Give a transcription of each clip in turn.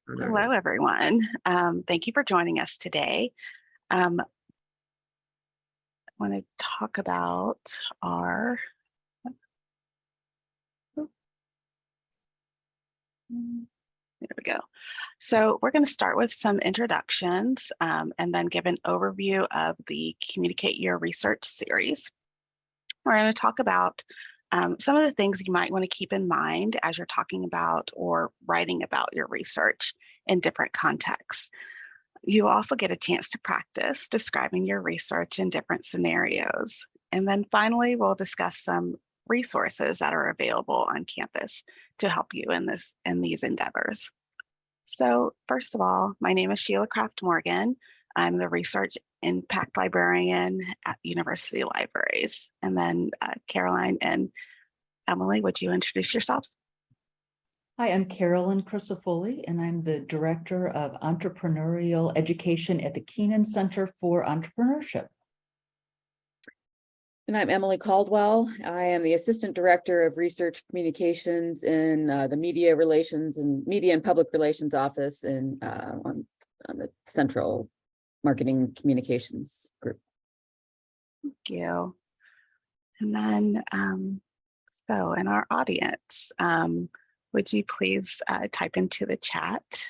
Hello, everyone. Thank you for joining us today. I want to talk about our, there we go. So we're going to start with some introductions and then give an overview of the Communicate Your Research series. We're going to talk about some of the things you might want to keep in mind as you're talking about or writing about your research in different contexts. You also get a chance to practice describing your research in different scenarios. And then finally, we'll discuss some resources that are available on campus to help you in these endeavors. So first of all, my name is Sheila Kraft Morgan. I'm the Research Impact Librarian at University Libraries. And then Caroline and Emily, would you introduce yourselves? Hi, I'm Carolyn Crisafulli, and I'm the Director of Entrepreneurial Education at the Keenan Center for Entrepreneurship. And I'm Emily Caldwell. I am the Assistant Director of Research Communications in the Media Relations and Media and Public Relations Office in on the Central Marketing Communications Group. Thank you. And then, so in our audience, would you please type into the chat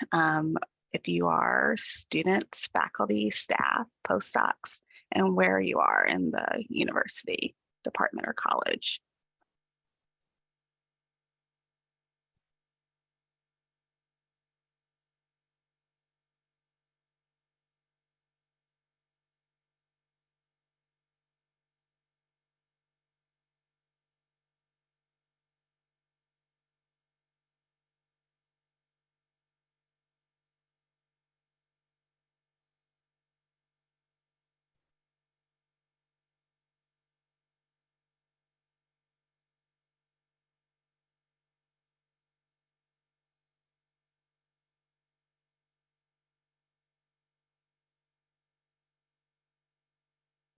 if you are students, faculty, staff, postdocs, and where you are in the university, department, or college.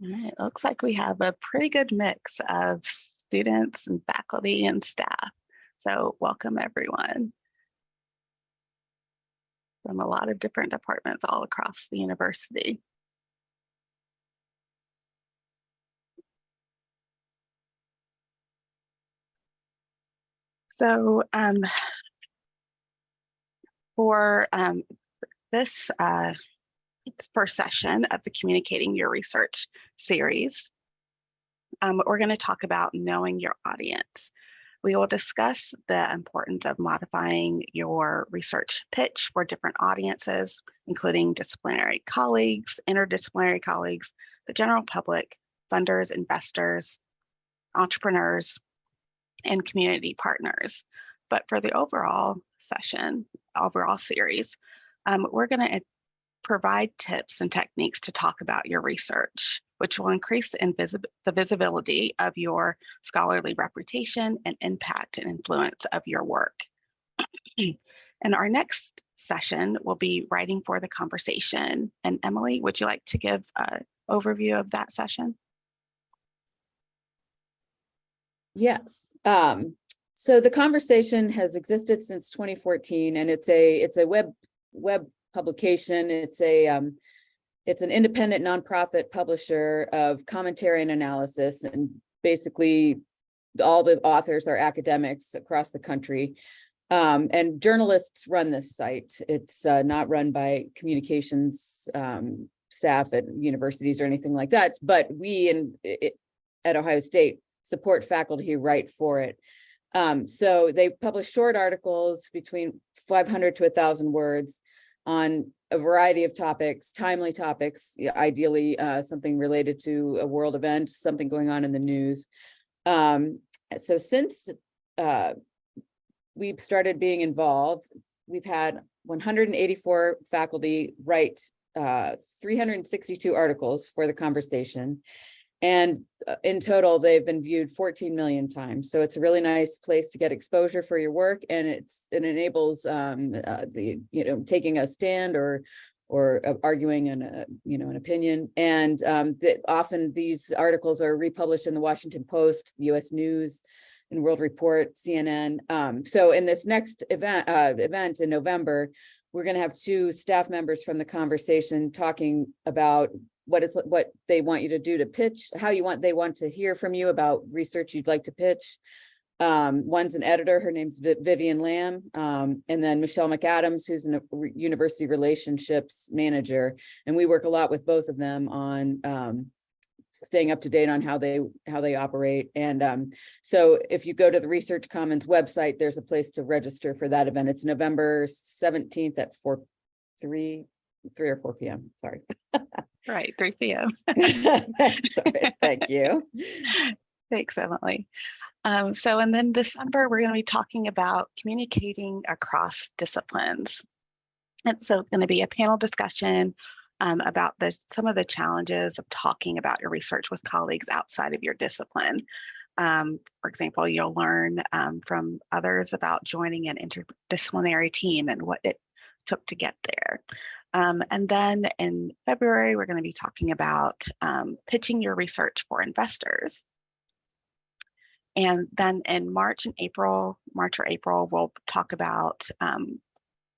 All right, it looks like we have a pretty good mix of students and faculty and staff. So welcome everyone from a lot of different departments all across the university. So for this first session of the Communicating Your Research series, we're going to talk about knowing your audience. We will discuss the importance of modifying your research pitch for different audiences, including disciplinary colleagues, interdisciplinary colleagues, the general public, funders, investors, entrepreneurs, and community partners. But for the overall session, overall series, we're going to provide tips and techniques to talk about your research, which will increase the visibility of your scholarly reputation and impact and influence of your work. And our next session will be writing for the conversation. And Emily, would you like to give an overview of that session? Yes. So the conversation has existed since 2014, and it's a web publication. It's an independent nonprofit publisher of commentary and analysis, and basically all the authors are academics across the country, and journalists run this site. It's not run by communications staff at universities or anything like that, but we at Ohio State support faculty who write for it. So they publish short articles between 500 to 1,000 words on a variety of topics, timely topics, ideally something related to a world event, something going on in the news. So since we've started being involved, we've had 184 faculty write 362 articles for the conversation. And in total, they've been viewed 14 million times. So it's a really nice place to get exposure for your work, and it enables taking a stand or arguing an opinion. And often these articles are republished in the Washington Post, the U.S. News, and World Report, CNN. So in this next event in November, we're going to have two staff members from the conversation talking about what they want you to do to pitch, they want to hear from you about research you'd like to pitch. One's an editor, her name's Vivian Lamb, and then Michelle McAdams, who's a university relationships manager. And we work a lot with both of them on staying up to date on how they operate. And so if you go to the Research Commons website, there's a place to register for that event. It's November 17th at 3 or 4 p.m. Sorry. Right, 3 p.m. Sorry, thank you. Thanks, Emily. So, and then December, we're going to be talking about communicating across disciplines. And so it's going to be a panel discussion about some of the challenges of talking about your research with colleagues outside of your discipline. For example, you'll learn from others about joining an interdisciplinary team and what it took to get there. And then in February, we're going to be talking about pitching your research for investors. And then in March or April, we'll talk about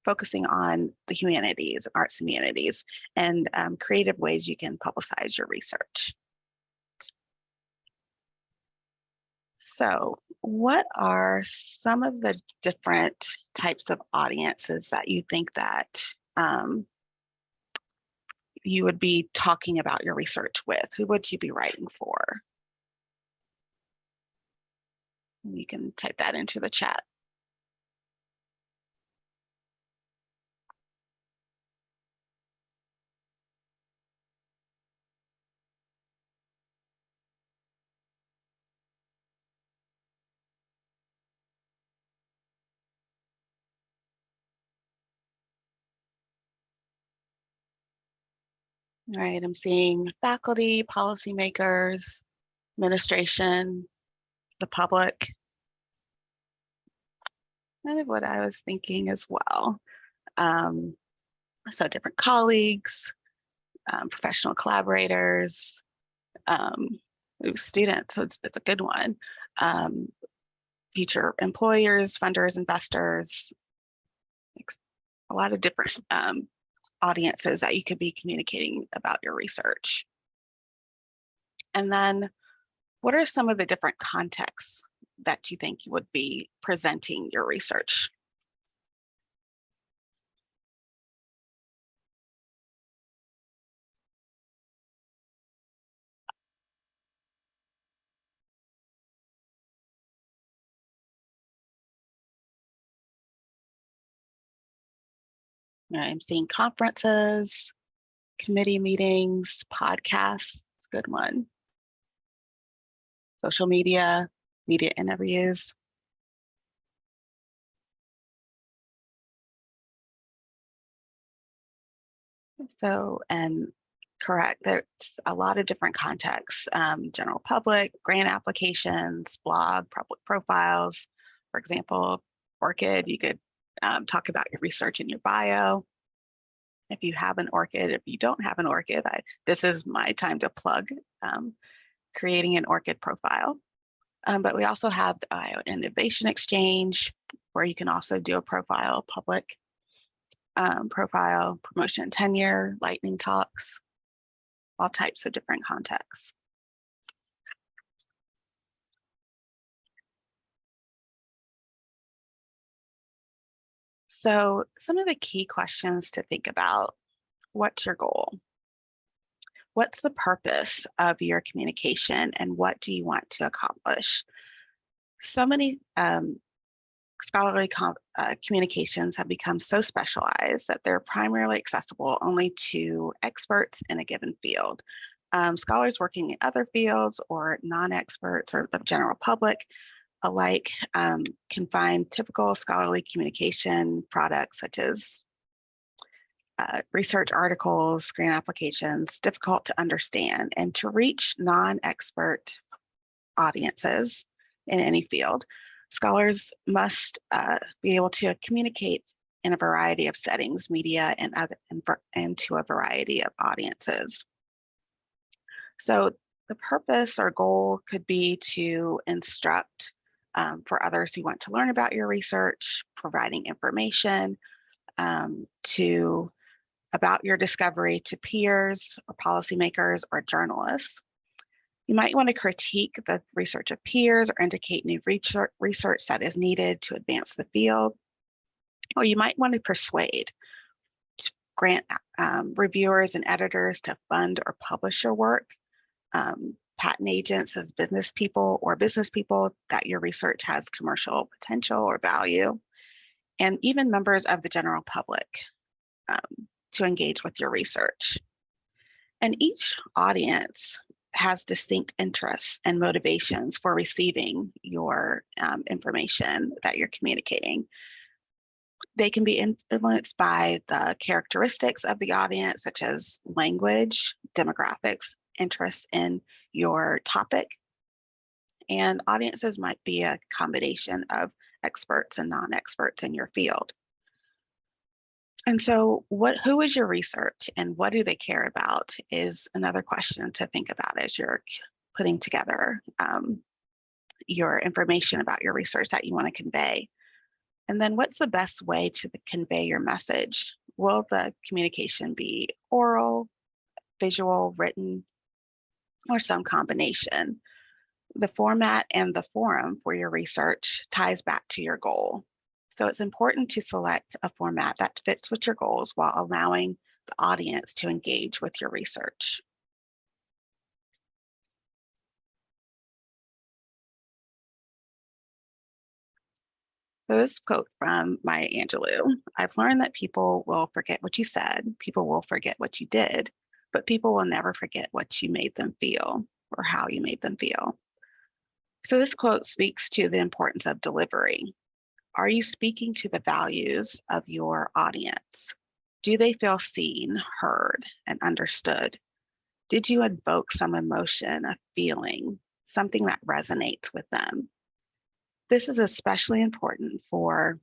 focusing on the humanities, arts and humanities, and creative ways you can publicize your research. So what are some of the different types of audiences that you think that you would be talking about your research with? Who would you be writing for? You can type that into the chat. All right, I'm seeing faculty, policymakers, administration, the public. Kind of what I was thinking as well. So different colleagues, professional collaborators, students, so it's a good one. Future employers, funders, investors, a lot of different audiences that you could be communicating about your research. And then what are some of the different contexts that you think you would be presenting your research? I'm seeing conferences, committee meetings, podcasts, good one. Social media, media interviews. So, and correct, there's a lot of different contexts, general public, grant applications, blog, public profiles. For example, ORCID, you could talk about your research in your bio. If you have an ORCID, if you don't have an ORCID, this is my time to plug creating an ORCID profile. But we also have the Innovation Exchange, where you can also do a profile, public profile, promotion and tenure, lightning talks, all types of different contexts. So some of the key questions to think about: what's your goal? What's the purpose of your communication, and what do you want to accomplish? So many scholarly communications have become so specialized that they're primarily accessible only to experts in a given field. Scholars working in other fields or non-experts or the general public alike can find typical scholarly communication products such as research articles, grant applications, difficult to understand. And to reach non-expert audiences in any field, scholars must be able to communicate in a variety of settings, media, and to a variety of audiences. So the purpose or goal could be to instruct for others who want to learn about your research, providing information, about your discovery to peers or policymakers or journalists. You might want to critique the research of peers or indicate new research that is needed to advance the field. Or you might want to persuade, to grant reviewers and editors to fund or publish your work, patent agents as business people that your research has commercial potential or value, and even members of the general public to engage with your research. And each audience has distinct interests and motivations for receiving your information that you're communicating. They can be influenced by the characteristics of the audience, such as language, demographics, interest in your topic. And audiences might be a combination of experts and non-experts in your field. And so who is your research and what do they care about is another question to think about as you're putting together your information about your research that you want to convey. And then what's the best way to convey your message? Will the communication be oral, visual, written, or some combination? The format and the forum for your research ties back to your goal. So it's important to select a format that fits with your goals while allowing the audience to engage with your research. So this quote from Maya Angelou: "I've learned that people will forget what you said, people will forget what you did, but people will never forget what you made them feel or how you made them feel." So this quote speaks to the importance of delivery. Are you speaking to the values of your audience? Do they feel seen, heard, and understood? Did you evoke some emotion, a feeling, something that resonates with them? This is especially important for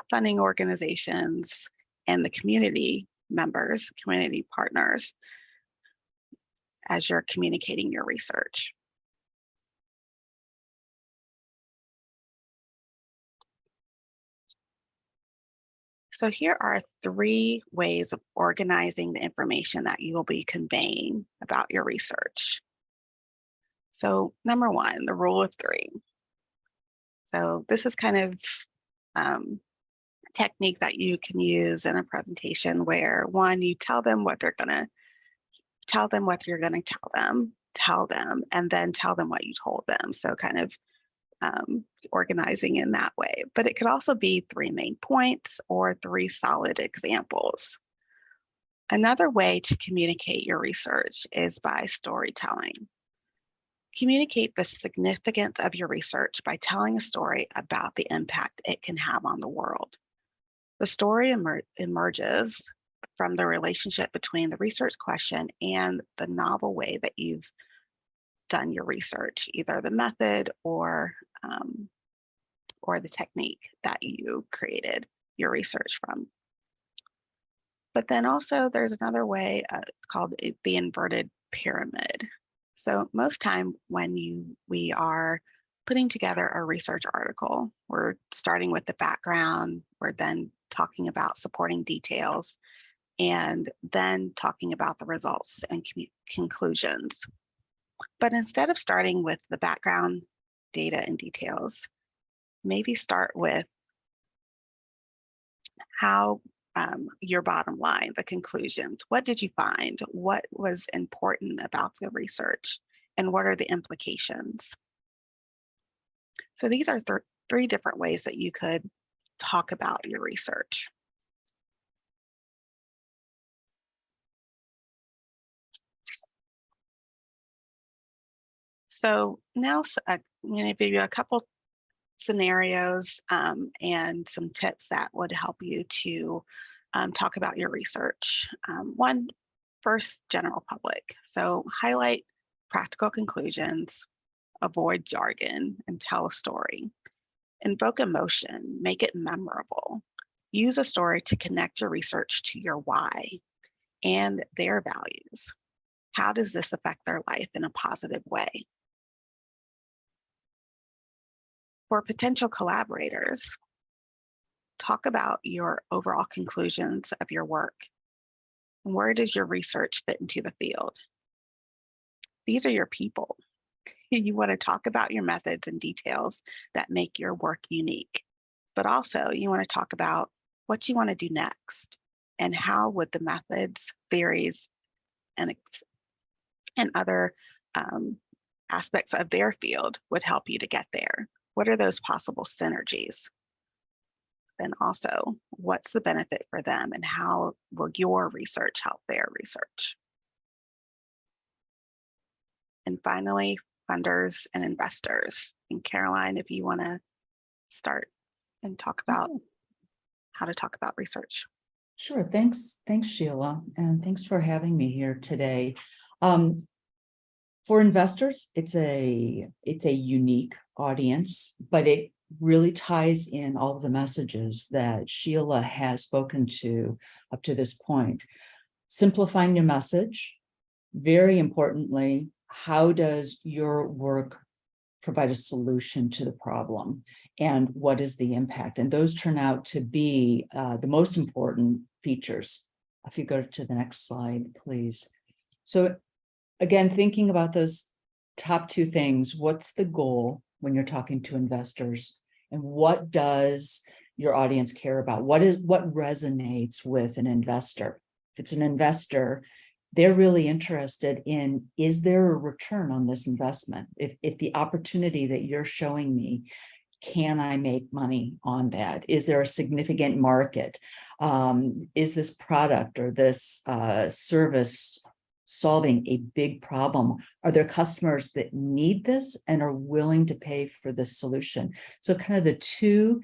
funding organizations and the community members, community partners, as you're communicating your research. So here are 3 ways of organizing the information that you will be conveying about your research. So number 1, the rule of 3. So this is kind of technique that you can use in a presentation where 1, you tell them what they're gonna tell them, what you're gonna tell them, and then tell them what you told them. So kind of organizing in that way. But it could also be 3 main points or 3 solid examples. Another way to communicate your research is by storytelling. Communicate the significance of your research by telling a story about the impact it can have on the world. The story emerges from the relationship between the research question and the novel way that you've done your research, either the method or the technique that you created your research from. But then also there's another way, it's called the inverted pyramid. So most time when we are putting together a research article, we're starting with the background, we're then talking about supporting details, and then talking about the results and conclusions. But instead of starting with the background, data, and details, maybe start with how your bottom line, the conclusions. What did you find? What was important about the research? And what are the implications? So these are 3 different ways that you could talk about your research. So now I'm going to give you a couple scenarios and some tips that would help you to talk about your research. One, first, general public. So highlight practical conclusions, avoid jargon, and tell a story. Invoke emotion, make it memorable. Use a story to connect your research to your why and their values. How does this affect their life in a positive way? For potential collaborators, talk about your overall conclusions of your work. Where does your research fit into the field? These are your people. You want to talk about your methods and details that make your work unique, but also you want to talk about what you want to do next and how would the methods, theories, and other aspects of their field would help you to get there. What are those possible synergies? Then also, what's the benefit for them and how will your research help their research? And finally, funders and investors. And Caroline, if you want to start and talk about how to talk about research. Sure. Thanks, Sheila, and thanks for having me here today. For investors, it's a unique audience, but it really ties in all of the messages that Sheila has spoken to up to this point. Simplifying your message. Very importantly, how does your work provide a solution to the problem? And what is the impact? And those turn out to be the most important features. If you go to the next slide, please. So again, thinking about those top two things, what's the goal when you're talking to investors? And what does your audience care about? What resonates with an investor? If it's an investor, they're really interested in, is there a return on this investment? If the opportunity that you're showing me, can I make money on that? Is there a significant market? Is this product or this service solving a big problem? Are there customers that need this and are willing to pay for this solution? So kind of the two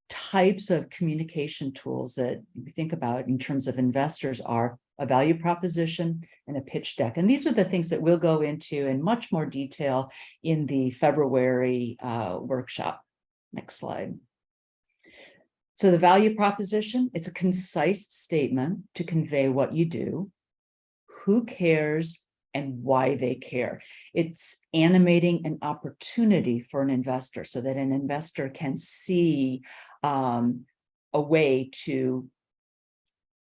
types of communication tools that we think about in terms of investors are a value proposition and a pitch deck. And these are the things that we'll go into in much more detail in the February workshop. Next slide. So the value proposition, it's a concise statement to convey what you do, who cares, and why they care. It's animating an opportunity for an investor so that an investor can see a way to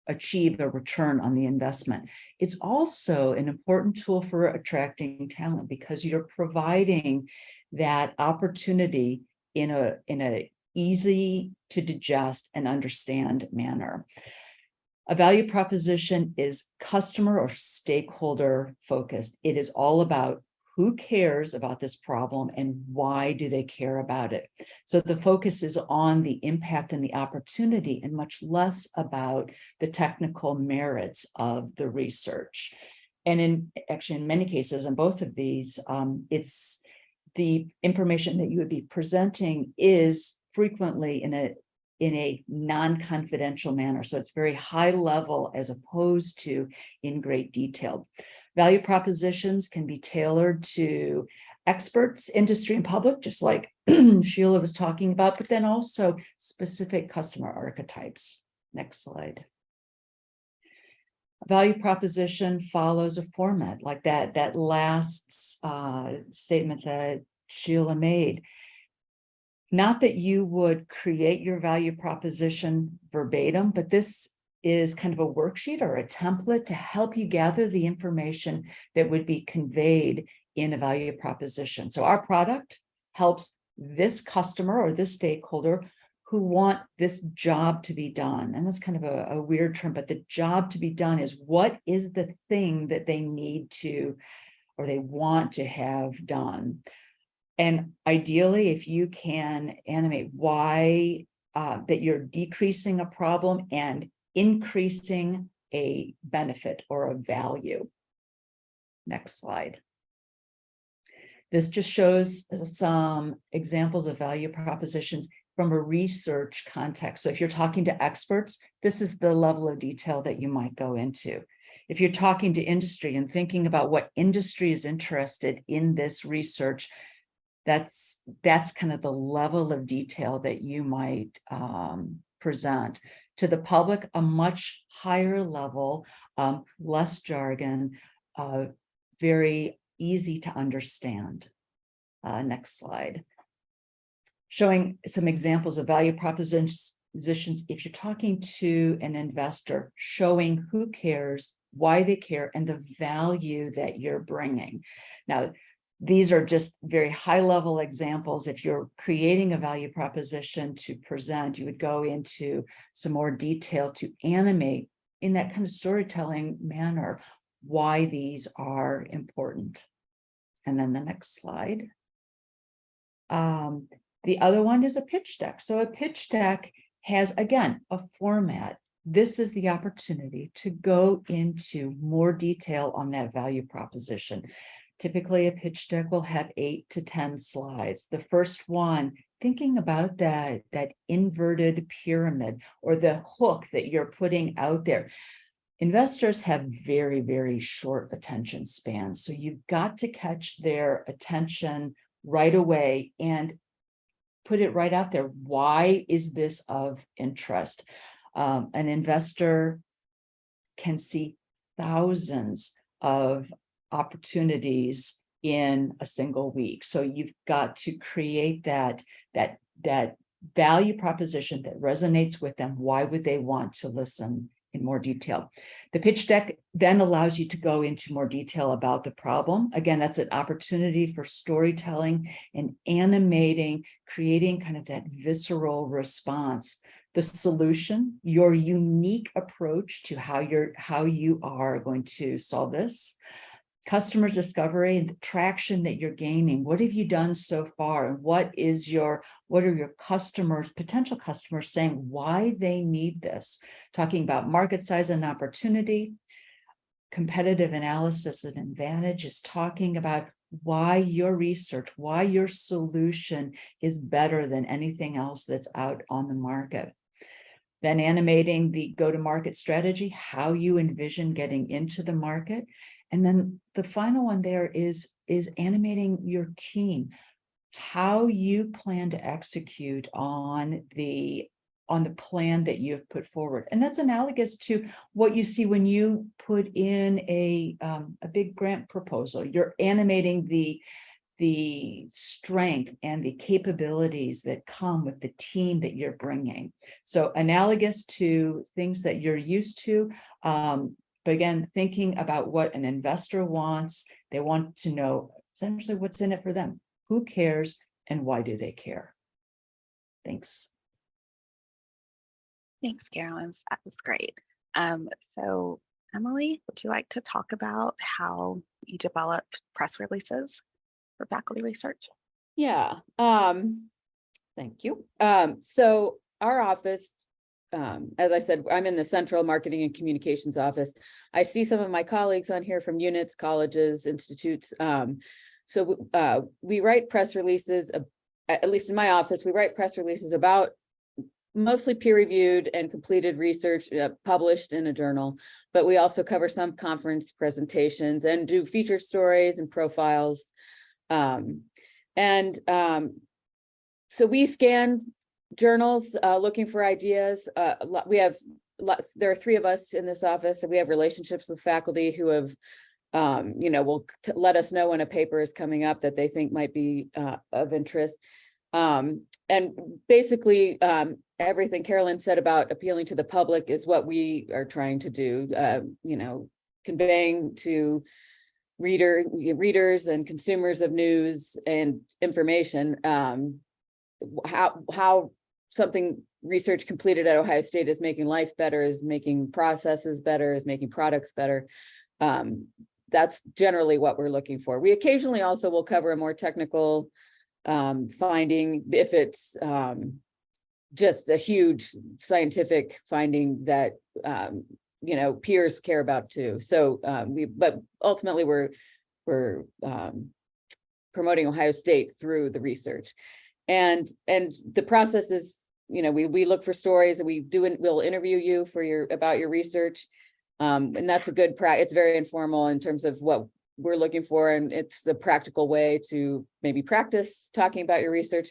achieve a return on the investment. It's also an important tool for attracting talent because you're providing that opportunity in a easy to digest and understand manner. A value proposition is customer or stakeholder focused. It is all about who cares about this problem and why do they care about it. So the focus is on the impact and the opportunity and much less about the technical merits of the research. And in many cases, in both of these, it's the information that you would be presenting is frequently in a non-confidential manner. So it's very high level as opposed to in great detail. Value propositions can be tailored to experts, industry, and public, just like Sheila was talking about, but then also specific customer archetypes. Next slide. A value proposition follows a format like that last statement that Sheila made. Not that you would create your value proposition verbatim, but this is kind of a worksheet or a template to help you gather the information that would be conveyed in a value proposition. So our product helps this customer or this stakeholder who want this job to be done. And that's kind of a weird term, but the job to be done is what is the thing that they need to, or they want to have done. And ideally, if you can animate why that you're decreasing a problem and increasing a benefit or a value. Next slide. This just shows some examples of value propositions from a research context. So if you're talking to experts, this is the level of detail that you might go into. If you're talking to industry and thinking about what industry is interested in this research, that's kind of the level of detail that you might present. To the public, a much higher level, less jargon, very easy to understand. Next slide. Showing some examples of value propositions, if you're talking to an investor, showing who cares, why they care, and the value that you're bringing. Now, these are just very high level examples. If you're creating a value proposition to present, you would go into some more detail to animate in that kind of storytelling manner why these are important. And then the next slide. The other one is a pitch deck. So a pitch deck has, again, a format. This is the opportunity to go into more detail on that value proposition. Typically, a pitch deck will have 8 to 10 slides. The first one, thinking about that inverted pyramid or the hook that you're putting out there. Investors have very, very short attention spans. So you've got to catch their attention right away and put it right out there. Why is this of interest? An investor can see thousands of opportunities in a single week. So you've got to create that value proposition that resonates with them. Why would they want to listen in more detail? The pitch deck then allows you to go into more detail about the problem. Again, that's an opportunity for storytelling and animating, creating kind of that visceral response. The solution, your unique approach to how you are going to solve this. Customer discovery and the traction that you're gaining. What have you done so far? And what are your customers, potential customers saying why they need this? Talking about market size and opportunity. Competitive analysis and advantage is talking about why your research, why your solution is better than anything else that's out on the market. Then animating the go-to-market strategy, how you envision getting into the market. And then the final one there is animating your team, how you plan to execute on the plan that you've put forward. And that's analogous to what you see when you put in a big grant proposal. You're animating the strength and the capabilities that come with the team that you're bringing. So analogous to things that you're used to. But again, thinking about what an investor wants, they want to know essentially what's in it for them, who cares, and why do they care? Thanks. Thanks, Carolyn. That was great. So Emily, would you like to talk about how you develop press releases for faculty research? Yeah, thank you. So our office, as I said, I'm in the Central Marketing and Communications office. I see some of my colleagues on here from units, colleges, institutes. So we write press releases, at least in my office, we write press releases about mostly peer-reviewed and completed research published in a journal, but we also cover some conference presentations and do feature stories and profiles. So we scan journals looking for ideas. There are 3 of us in this office, and we have relationships with faculty who have, will let us know when a paper is coming up that they think might be of interest. And basically, everything Carolyn said about appealing to the public is what we are trying to do, conveying to readers and consumers of news and information, how something research completed at Ohio State is making life better, is making processes better, is making products better. That's generally what we're looking for. We occasionally also will cover a more technical finding if it's just a huge scientific finding that peers care about too. So but ultimately we're promoting Ohio State through the research, and the process is, we look for stories, and we'll interview you about your research, and that's a good practice. It's very informal in terms of what we're looking for, and it's the practical way to maybe practice talking about your research.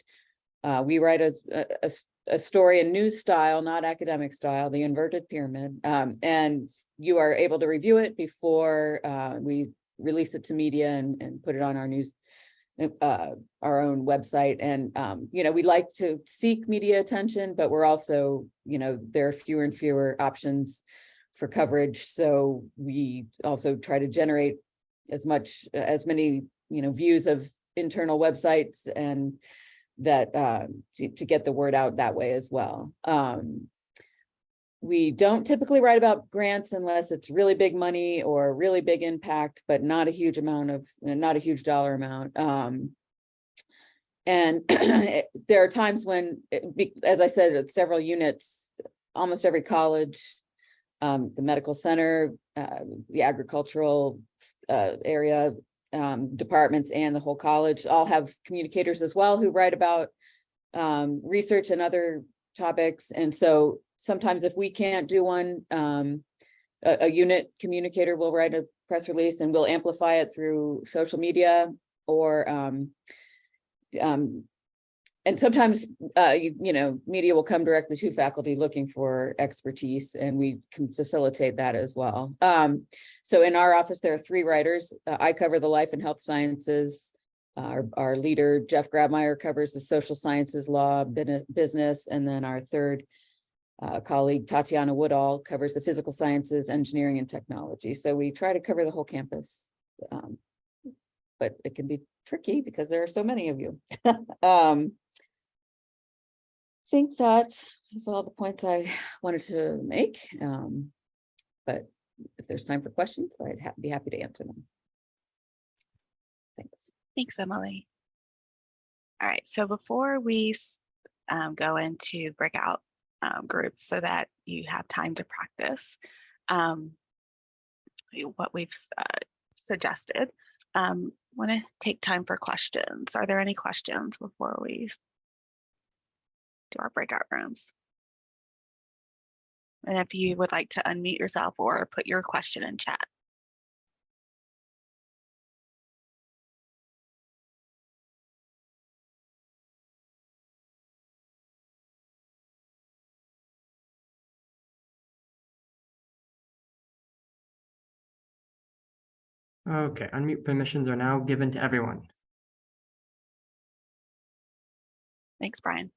We write a story in news style, not academic style, the inverted pyramid, and you are able to review it before we release it to media and put it on our our own website. And, we like to seek media attention, but we're also, there are fewer and fewer options for coverage. So we also try to generate as many, views of internal websites and that to get the word out that way as well. We don't typically write about grants unless it's really big money or really big impact, but not a huge dollar amount. And there are times when, as I said, at several units, almost every college, the medical center, the agricultural area, departments, and the whole college all have communicators as well who write about research and other topics. And so sometimes if we can't do one, a unit communicator will write a press release and we'll amplify it through social media or and sometimes media will come directly to faculty looking for expertise, and we can facilitate that as well. So in our office there are 3 writers. I cover the life and health sciences. Our leader Jeff Grabmeier covers the social sciences, law, business, and then our third colleague Tatiana Woodall covers the physical sciences, engineering, and technology. So we try to cover the whole campus, but it can be tricky because there are so many of you. I think that is all the points I wanted to make, but if there's time for questions, I'd be happy to answer them. Thanks. Thanks, Emily. All right, so before we go into breakout groups so that you have time to practice what we've suggested, want to take time for questions. Are there any questions before we do our breakout rooms? And if you would like to unmute yourself or put your question in chat. Okay, unmute permissions are now given to everyone. Thanks, Brian.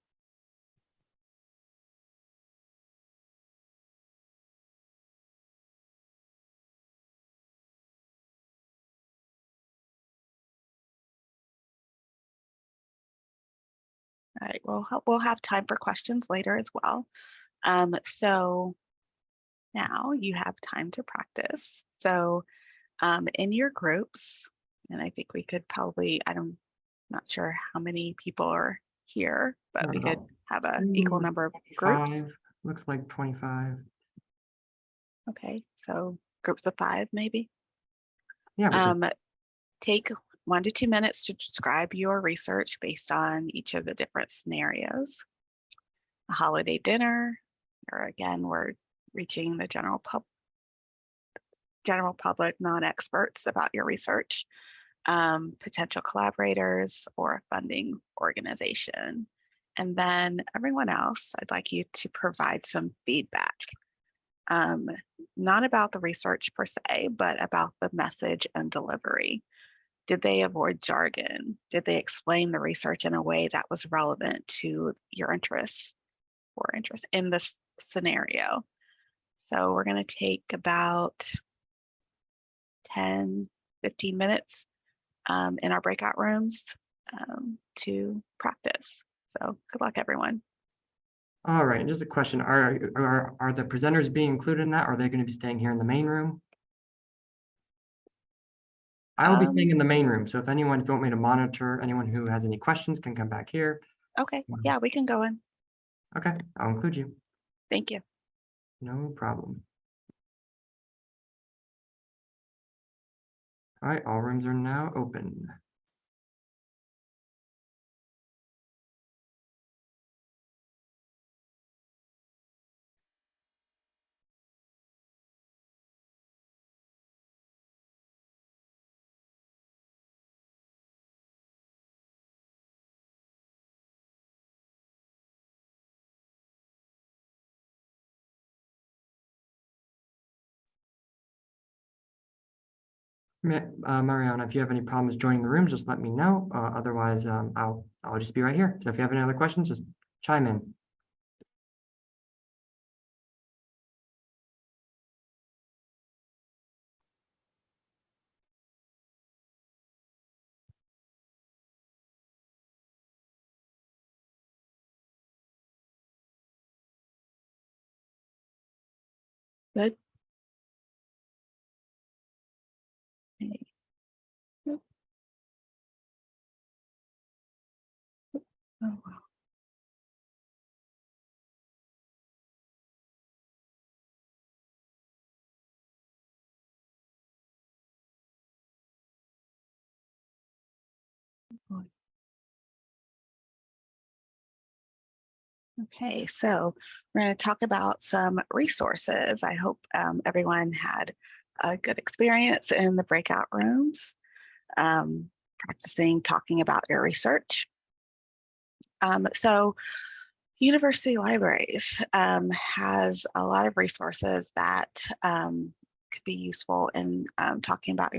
All right, we'll have time for questions later as well. So now you have time to practice. So in your groups, and I think we could probably, not sure how many people are here, but we could have an equal number of groups. Looks like 25. Okay, so groups of 5 maybe. Yeah. Take 1 to 2 minutes to describe your research based on each of the different scenarios. A holiday dinner, or again, we're reaching the general public, non-experts about your research, potential collaborators, or a funding organization. And then everyone else, I'd like you to provide some feedback, not about the research per se, but about the message and delivery. Did they avoid jargon? Did they explain the research in a way that was relevant to your interests or interest in this scenario? So we're going to take about 10, 15 minutes in our breakout rooms to practice. So good luck, everyone. All right, and just a question, are the presenters being included in that, or are they going to be staying here in the main room? I will be staying in the main room, so if you want me to monitor, anyone who has any questions can come back here. Okay, yeah, we can go in. Okay, I'll include you. Thank you. No problem. All right, all rooms are now open. Mariana, if you have any problems joining the room, just let me know. Otherwise, I'll just be right here. So if you have any other questions, just chime in. Good. Okay. Yep. Oh, wow. Okay, so we're going to talk about some resources. I hope everyone had a good experience in the breakout rooms, practicing talking about your research. So university libraries has a lot of resources that could be useful in talking about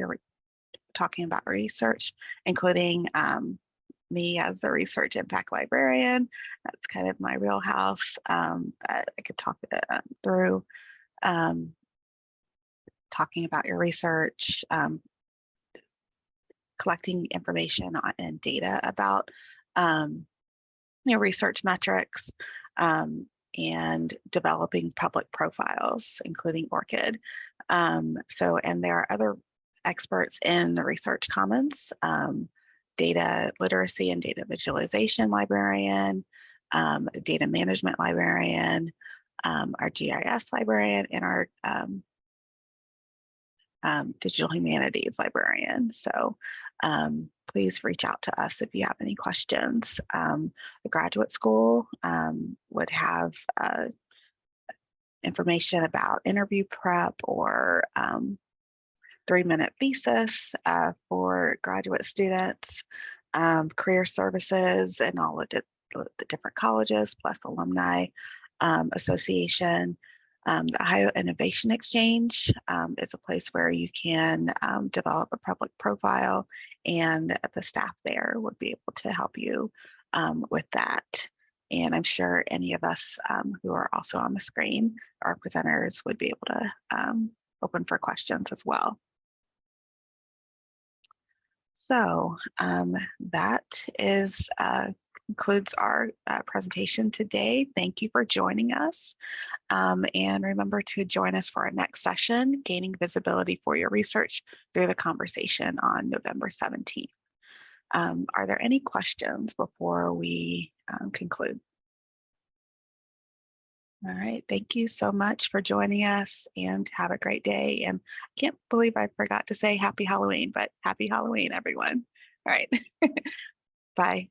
research, including me as the research impact librarian. That's kind of my wheelhouse. I could talk through talking about your research, collecting information and data about research metrics, and developing public profiles, including ORCID. And there are other experts in the Research Commons, data literacy and data visualization librarian, data management librarian, our GIS librarian, and our digital humanities librarian. So please reach out to us if you have any questions. The graduate school would have information about interview prep or 3-minute thesis for graduate students, career services and all of the different colleges, plus alumni association. The Ohio Innovation Exchange is a place where you can develop a public profile, and the staff there would be able to help you with that. And I'm sure any of us who are also on the screen, our presenters, would be able to open for questions as well. So that concludes our presentation today. Thank you for joining us. And remember to join us for our next session, Gaining Visibility for Your Research Through the Conversation, on November 17th. Are there any questions before we conclude? All right, thank you so much for joining us, and have a great day. And I can't believe I forgot to say happy Halloween, but happy Halloween, everyone. All right, bye.